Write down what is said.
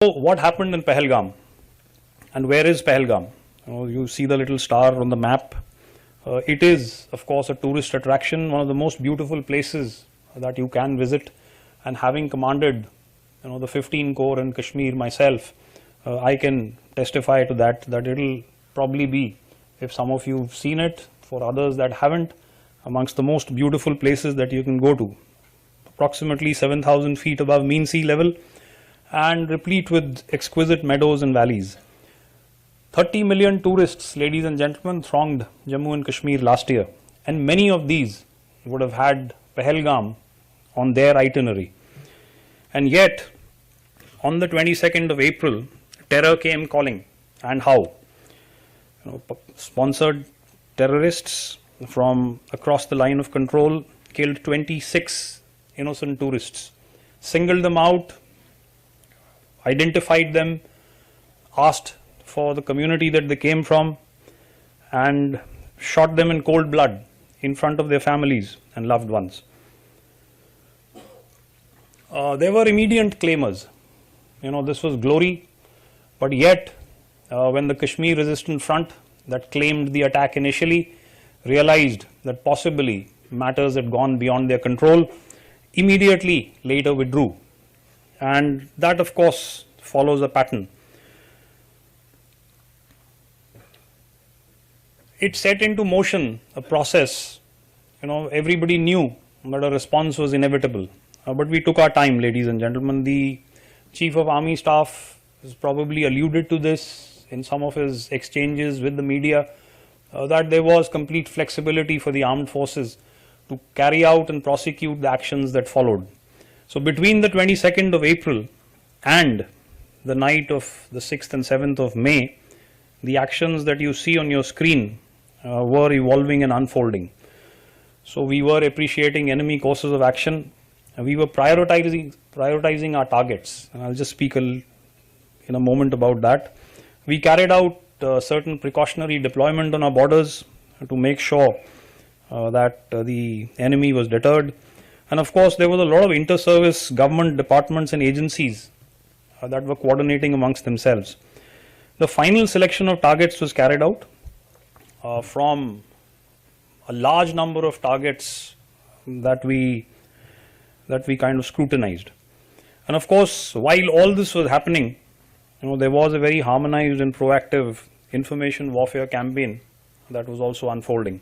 So what happened in Pahalgam, and where is Pahalgam? You see the little star on the map. It is, of course, a tourist attraction, one of the most beautiful places that you can visit. And having commanded, the 15 Corps in Kashmir myself, I can testify to that it'll probably be, if some of you have seen it, for others that haven't, amongst the most beautiful places that you can go to. Approximately 7,000 feet above mean sea level and replete with exquisite meadows and valleys. 30 million tourists, ladies and gentlemen, thronged Jammu and Kashmir last year, and many of these would have had Pahalgam on their itinerary. And yet, on the 22nd of April, terror came calling. And how? Sponsored terrorists from across the line of control killed 26 innocent tourists, singled them out, identified them, asked for the community that they came from, and shot them in cold blood in front of their families and loved ones. There were immediate claimers. This was glory, but yet when the Kashmir Resistance Front that claimed the attack initially realized that possibly matters had gone beyond their control, immediately later withdrew. And that, of course, follows a pattern. It set into motion a process. Everybody knew that a response was inevitable. But we took our time, ladies and gentlemen. The Chief of Army Staff has probably alluded to this in some of his exchanges with the media, that there was complete flexibility for the armed forces to carry out and prosecute the actions that followed. So between the 22nd of April and the night of the 6th and 7th of May, the actions that you see on your screen were evolving and unfolding. So we were appreciating enemy courses of action. We were prioritizing our targets, and I'll just speak in a moment about that. We carried out certain precautionary deployment on our borders to make sure that the enemy was deterred. And of course, there was a lot of inter-service government departments and agencies that were coordinating amongst themselves. The final selection of targets was carried out from a large number of targets that we kind of scrutinized. And of course, while all this was happening, there was a very harmonized and proactive information warfare campaign that was also unfolding.